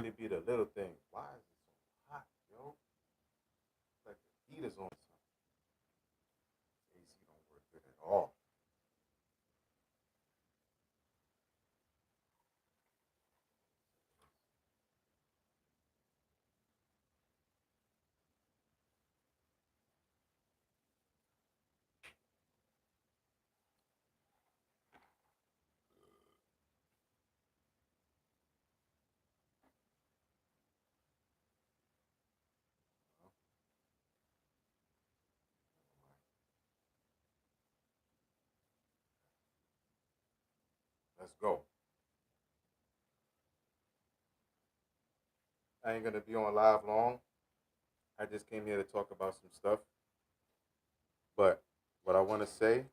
really be the little things. Why is it so hot, yo? It's like the heat is on something. AC don't work good at all. Let's go. I ain't gonna be on live long. I just came here to talk about some stuff. But what I want to say,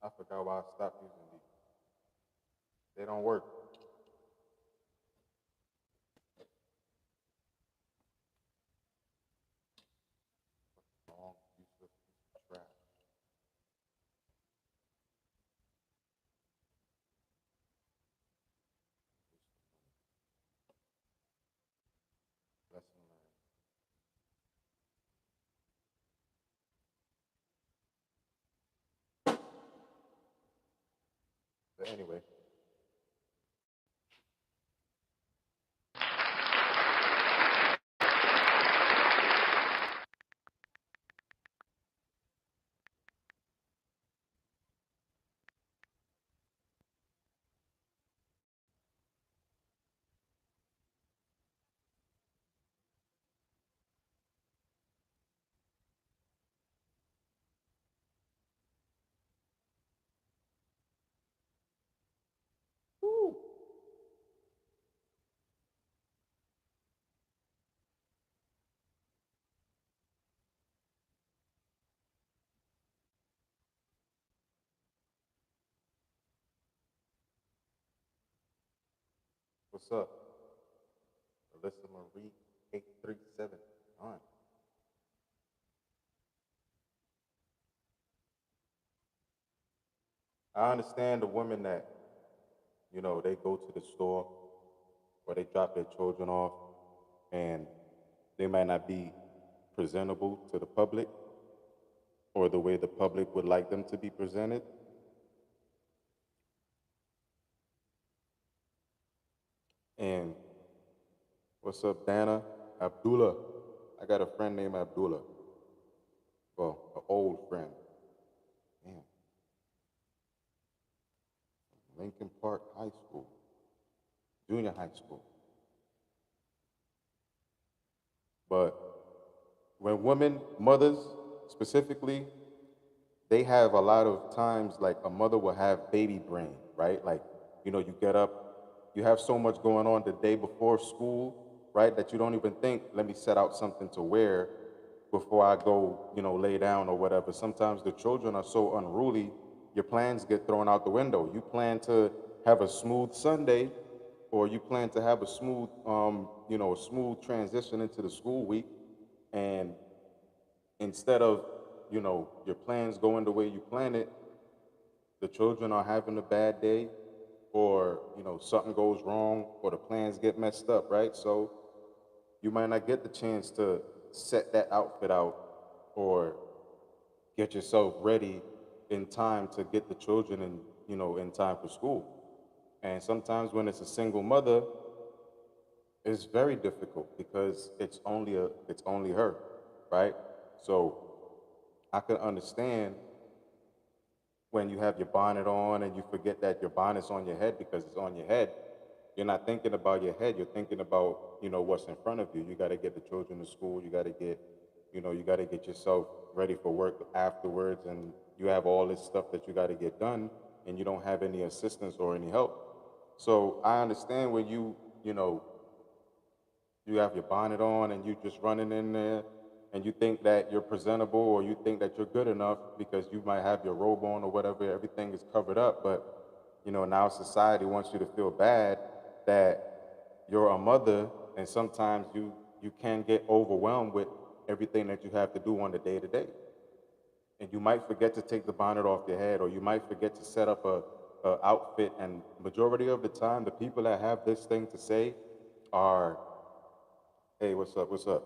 I forgot why I stopped using these. They don't work. Long, useless piece of trash. Lesson learned. But anyway, what's up? Alyssa Marie 8379. I understand the women that, they go to the store or they drop their children off and they might not be presentable to the public or the way the public would like them to be presented. And what's up, Dana? Abdullah. I got a friend named Abdullah. Well, an old friend. Damn. Lincoln Park High School, junior high school. But when women, mothers specifically, they have a lot of times like a mother will have baby brain, right? Like, you get up, you have so much going on the day before school, right? That you don't even think, let me set out something to wear before I go, lay down or whatever. Sometimes the children are so unruly, your plans get thrown out the window. You plan to have a smooth Sunday, or you plan to have a smooth, a smooth transition into the school week, and instead of, your plans going the way you plan it, the children are having a bad day, or, something goes wrong, or the plans get messed up, right? So you might not get the chance to set that outfit out or get yourself ready in time to get the children in, in time for school. And sometimes when it's a single mother, it's very difficult because it's only her, right? So I can understand when you have your bonnet on and you forget that your bonnet's on your head because it's on your head. You're not thinking about your head. You're thinking about, what's in front of you. You got to get the children to school. You got to get yourself ready for work afterwards. And you have all this stuff that you got to get done and you don't have any assistance or any help. So I understand when you have your bonnet on and you just running in there and you think that you're presentable or you think that you're good enough because you might have your robe on or whatever, everything is covered up. But, now society wants you to feel bad that you're a mother and sometimes you can get overwhelmed with everything that you have to do on the day to day. And you might forget to take the bonnet off your head or you might forget to set up a outfit. And majority of the time, the people that have this thing to say are, hey, what's up? What's up?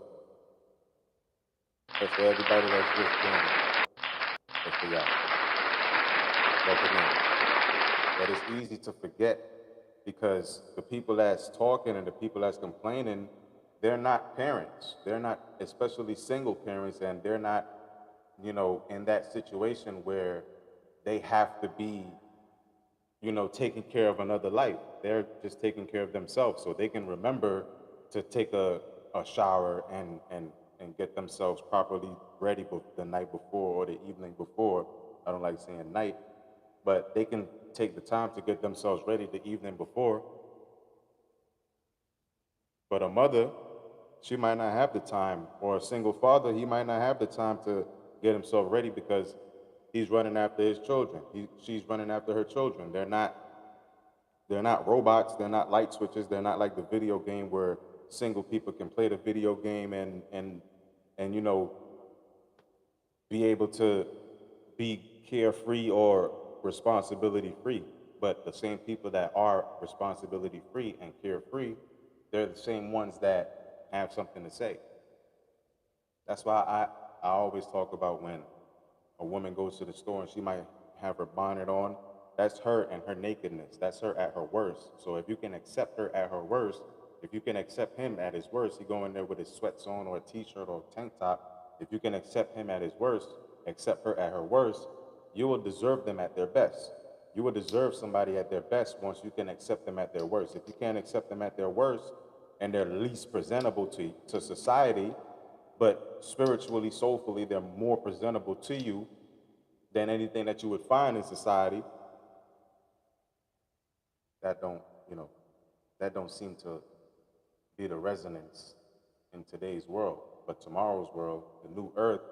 That's for everybody that's just joining. That's for y'all. Welcome in. But it's easy to forget because the people that's talking and the people that's complaining, they're not parents. They're not, especially single parents, and they're not, in that situation where they have to be, taking care of another life. They're just taking care of themselves so they can remember to take a shower and get themselves properly ready the night before or the evening before. I don't like saying night, but they can take the time to get themselves ready the evening before. But a mother, she might not have the time, or a single father, he might not have the time to get himself ready because he's running after his children. She's running after her children. They're not robots. They're not light switches. They're not like the video game where single people can play the video game and be able to be carefree or responsibility free. But the same people that are responsibility free and carefree, they're the same ones that have something to say. That's why I always talk about when a woman goes to the store and she might have her bonnet on. That's her and her nakedness. That's her at her worst. So if you can accept her at her worst, if you can accept him at his worst, he go in there with his sweats on or a t-shirt or a tank top. If you can accept him at his worst, accept her at her worst, you will deserve them at their best. You will deserve somebody at their best once you can accept them at their worst. If you can't accept them at their worst and they're least presentable to society, but spiritually, soulfully, they're more presentable to you than anything that you would find in society, that don't, you know, that don't seem to be the resonance in today's world. But tomorrow's world, the new earth,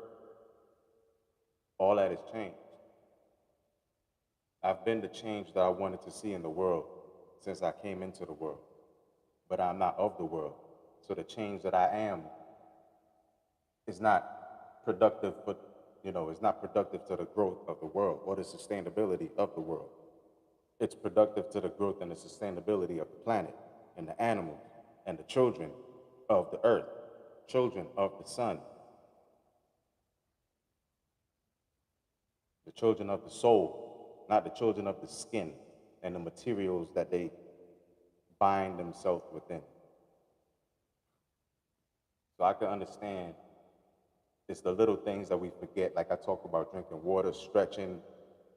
all that has changed. I've been the change that I wanted to see in the world since I came into the world, but I'm not of the world. So the change that I am is not productive, it's not productive to the growth of the world or the sustainability of the world. It's productive to the growth and the sustainability of the planet and the animals and the children of the earth, children of the sun, the children of the soul, not the children of the skin and the materials that they bind themselves within. So I can understand it's the little things that we forget. Like I talk about drinking water, stretching,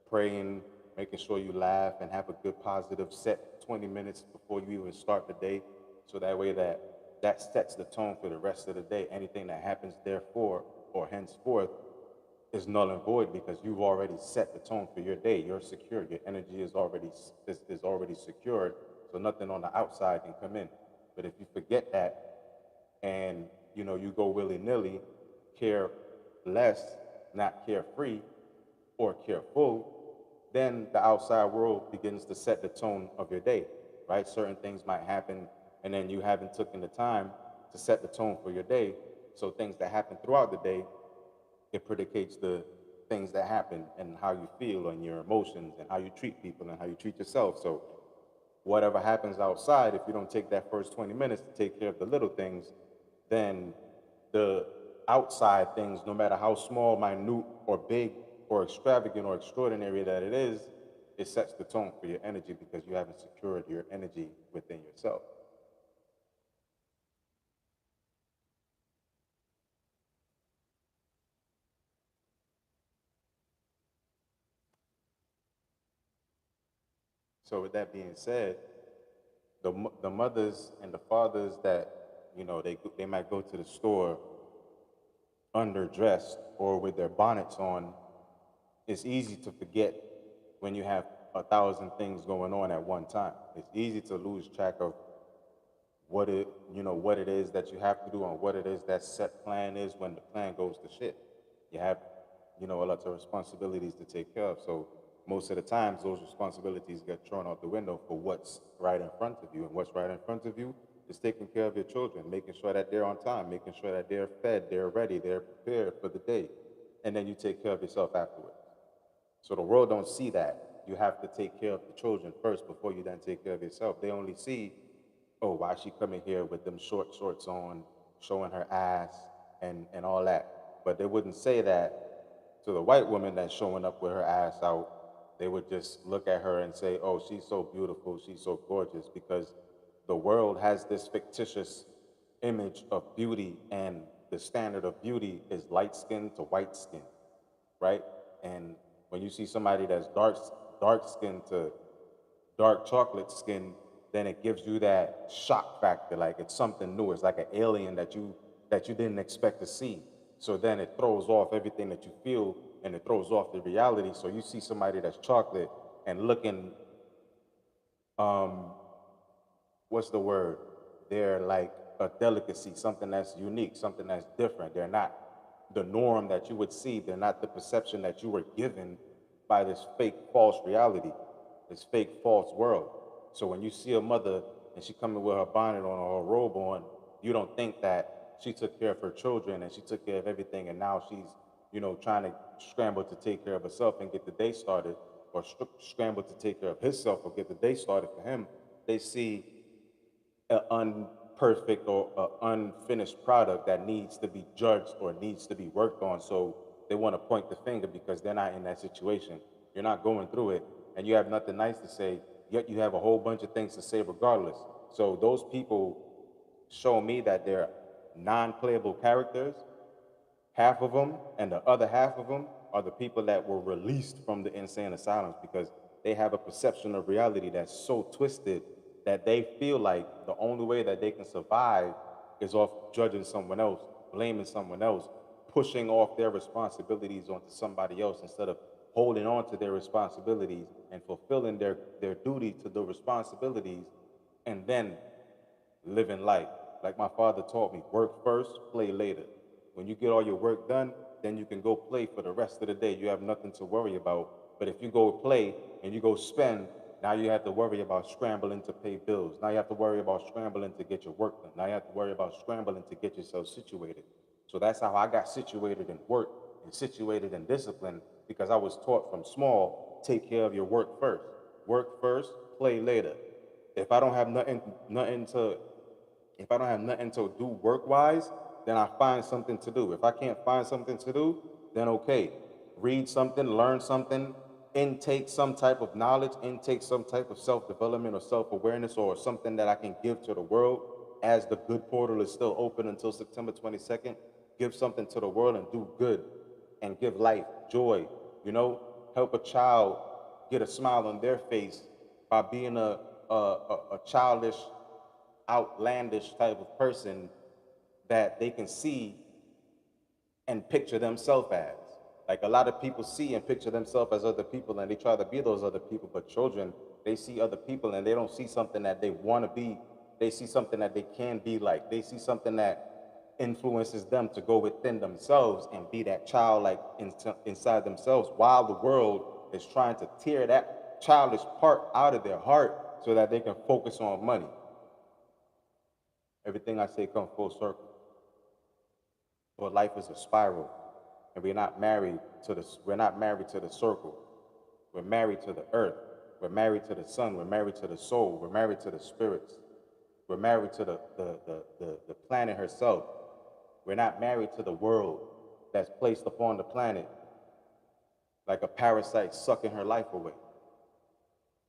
praying, making sure you laugh and have a good positive set 20 minutes before you even start the day. So that way that sets the tone for the rest of the day. Anything that happens therefore or henceforth is null and void because you've already set the tone for your day. You're secure. Your energy is already secured. So nothing on the outside can come in. But if you forget that and you go willy-nilly, care less, not carefree or careful, then the outside world begins to set the tone of your day, right? Certain things might happen and then you haven't taken the time to set the tone for your day. So things that happen throughout the day, it predicates the things that happen and how you feel and your emotions and how you treat people and how you treat yourself. So whatever happens outside, if you don't take that first 20 minutes to take care of the little things, then the outside things, no matter how small, minute, or big, or extravagant, or extraordinary that it is, it sets the tone for your energy because you haven't secured your energy within yourself. So with that being said, the mothers and the fathers that they might go to the store underdressed or with their bonnets on, it's easy to forget when you have a thousand things going on at one time. It's easy to lose track of what it is that you have to do and what it is that set plan is when the plan goes to shit. You have a lot of responsibilities to take care of. So most of the times those responsibilities get thrown out the window for what's right in front of you. And what's right in front of you is taking care of your children, making sure that they're on time, making sure that they're fed, they're ready, they're prepared for the day. And then you take care of yourself afterwards. So the world don't see that. You have to take care of the children first before you then take care of yourself. They only see, oh, why is she coming here with them short shorts on, showing her ass and all that. But they wouldn't say that to the white woman that's showing up with her ass out. They would just look at her and say, oh, she's so beautiful, she's so gorgeous, because the world has this fictitious image of beauty, and the standard of beauty is light skin to white skin, right? And when you see somebody that's dark skin to dark chocolate skin, then it gives you that shock factor, like it's something new. It's like an alien that you didn't expect to see. So then it throws off everything that you feel and it throws off the reality. So you see somebody that's chocolate and looking, um, what's the word? They're like a delicacy, something that's unique, something that's different. They're not the norm that you would see. They're not the perception that you were given by this fake false reality, this fake false world. So when you see a mother and she coming with her bonnet on or her robe on, you don't think that she took care of her children and she took care of everything and now she's, trying to scramble to take care of herself and get the day started, or scramble to take care of himself or get the day started for him. They see an unperfect or an unfinished product that needs to be judged or needs to be worked on. So they want to point the finger because they're not in that situation. You're not going through it, and you have nothing nice to say, yet you have a whole bunch of things to say regardless. So those people show me that they're non-playable characters, half of them, and the other half of them are the people that were released from the insane asylums because they have a perception of reality that's so twisted that they feel like the only way that they can survive is off judging someone else, blaming someone else, pushing off their responsibilities onto somebody else instead of holding on to their responsibilities and fulfilling their duty to the responsibilities and then living life. Like my father taught me, work first, play later. When you get all your work done, then you can go play for the rest of the day. You have nothing to worry about. But if you go play and you go spend, now you have to worry about scrambling to pay bills. Now you have to worry about scrambling to get your work done. Now you have to worry about scrambling to get yourself situated. So that's how I got situated in work and situated in discipline because I was taught from small, take care of your work first. Work first, play later. If I don't have nothing to if I don't have nothing to do work wise, then I find something to do. If I can't find something to do, then okay. Read something, learn something, intake some type of knowledge, intake some type of self development or self awareness or something that I can give to the world as the good portal is still open until September 22nd, give something to the world and do good and give life, joy, you know, help a child get a smile on their face by being a childish, outlandish type of person that they can see and picture themselves as. Like a lot of people see and picture themselves as other people and they try to be those other people, but children, they see other people and they don't see something that they want to be. They see something that they can be like. They see something that influences them to go within themselves and be that child like inside themselves while the world is trying to tear that childish part out of their heart so that they can focus on money. Everything I say comes full circle. But life is a spiral, and we're not married to the circle. We're married to the earth. We're married to the sun. We're married to the soul. We're married to the spirits. We're married to the planet herself. We're not married to the world that's placed upon the planet like a parasite sucking her life away.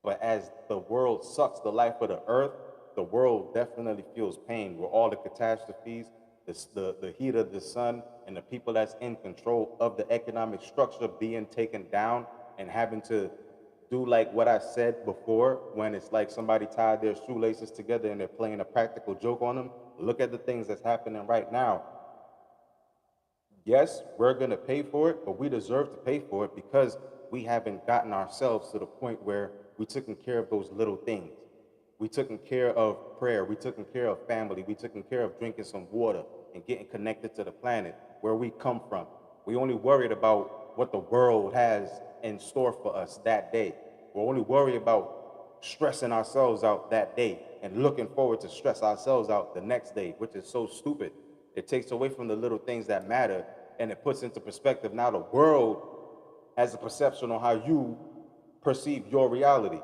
But as the world sucks the life of the earth, the world definitely feels pain with all the catastrophes, the heat of the sun, and the people that's in control of the economic structure being taken down and having to do like what I said before, when it's like somebody tied their shoelaces together and they're playing a practical joke on them. Look at the things that's happening right now. Yes, we're going to pay for it, but we deserve to pay for it because we haven't gotten ourselves to the point where we taking care of those little things. We taking care of prayer. We taking care of family. We taking care of drinking some water and getting connected to the planet where we come from. We only worried about what the world has in store for us that day. We're only worried about stressing ourselves out that day and looking forward to stress ourselves out the next day, which is so stupid. It takes away from the little things that matter and it puts into perspective now the world has a perception on how you perceive your reality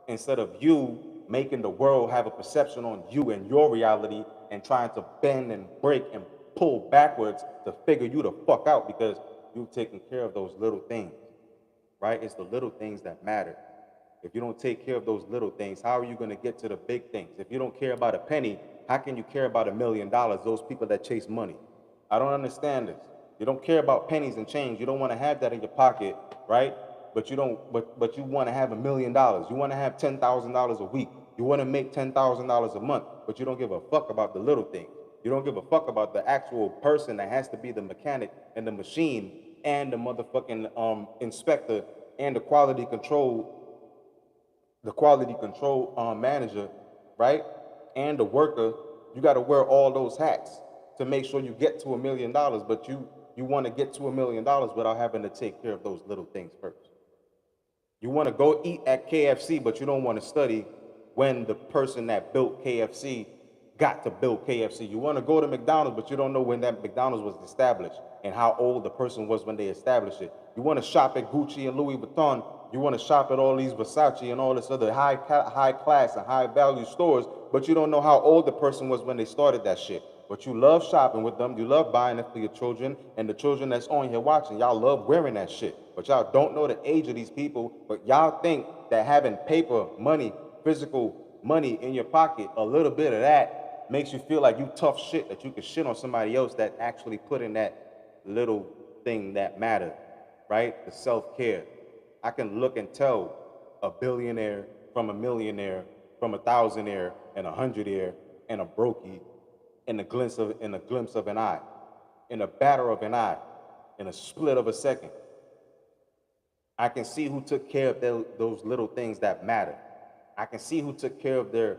instead of you making the world have a perception on you and your reality and trying to bend and break and pull backwards to figure you the fuck out because you've taken care of those little things, right? It's the little things that matter. If you don't take care of those little things, how are you going to get to the big things? If you don't care about a penny, how can you care about $1 million, those people that chase money? I don't understand this. You don't care about pennies and change. You don't want to have that in your pocket, right? But you don't. But you want to have $1 million. You want to have $10,000 a week. You want to make $10,000 a month. But you don't give a fuck about the little things. You don't give a fuck about the actual person that has to be the mechanic and the machine and the motherfucking inspector and the quality control manager, right? And the worker. You got to wear all those hats to make sure you get to $1 million. But you want to get to $1 million without having to take care of those little things first. You want to go eat at KFC, but you don't want to study when the person that built KFC got to build KFC. You want to go to McDonald's, but you don't know when that McDonald's was established and how old the person was when they established it. You want to shop at Gucci and Louis Vuitton. You want to shop at all these Versace and all this other high class and high value stores, but you don't know how old the person was when they started that shit. But you love shopping with them. You love buying it for your children and the children that's on here watching. Y'all love wearing that shit. But y'all don't know the age of these people. But y'all think that having paper, money, physical money in your pocket, a little bit of that makes you feel like you tough shit, that you can shit on somebody else that actually put in that little thing that matter, right? The self-care. I can look and tell a billionaire from a millionaire, from a thousandaire and a hundredaire and a brokey in a glimpse of an eye, in a batter of an eye, in a split of a second. I can see who took care of those little things that matter. I can see who took care of their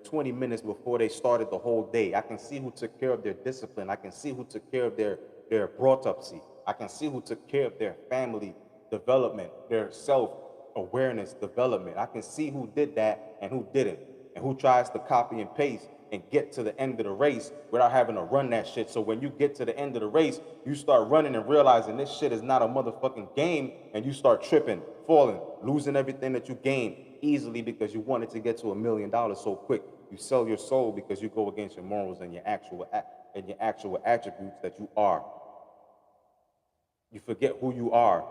20 minutes before they started the whole day. I can see who took care of their discipline. I can see who took care of their autopsy. I can see who took care of their family development, their self-awareness development. I can see who did that and who didn't, and who tries to copy and paste and get to the end of the race without having to run that shit. So when you get to the end of the race, you start running and realizing this shit is not a motherfucking game, and you start tripping, falling, losing everything that you gained easily because you wanted to get to $1 million so quick. You sell your soul because you go against your morals and your actual attributes that you are. You forget who you are,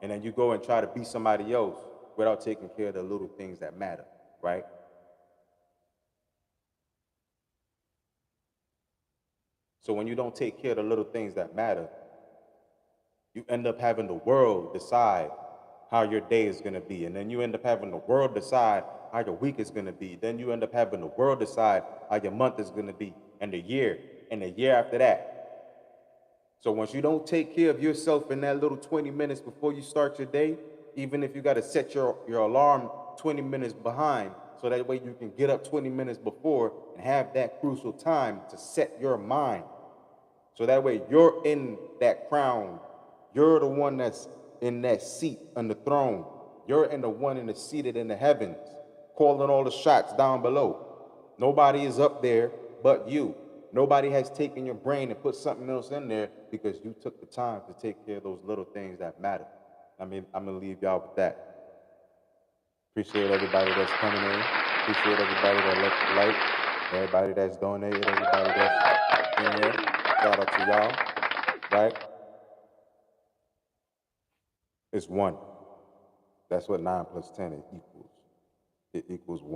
and then you go and try to be somebody else without taking care of the little things that matter, right? So when you don't take care of the little things that matter, you end up having the world decide how your day is going to be. And then you end up having the world decide how your week is going to be. Then you end up having the world decide how your month is going to be, and the year after that. So once you don't take care of yourself in that little 20 minutes before you start your day, even if you got to set your alarm 20 minutes behind, so that way you can get up 20 minutes before and have that crucial time to set your mind. So that way you're in that crown. You're the one that's in that seat on the throne. You're in the one in the seated in the heavens, calling all the shots down below. Nobody is up there but you. Nobody has taken your brain and put something else in there because you took the time to take care of those little things that matter. I mean, I'm gonna leave y'all with that. Appreciate everybody that's coming in. Appreciate everybody that left the like. Everybody that's donated. Everybody that's in here. Shout out to y'all. Right? It's 1. That's what 9 plus 10 equals. It equals 1.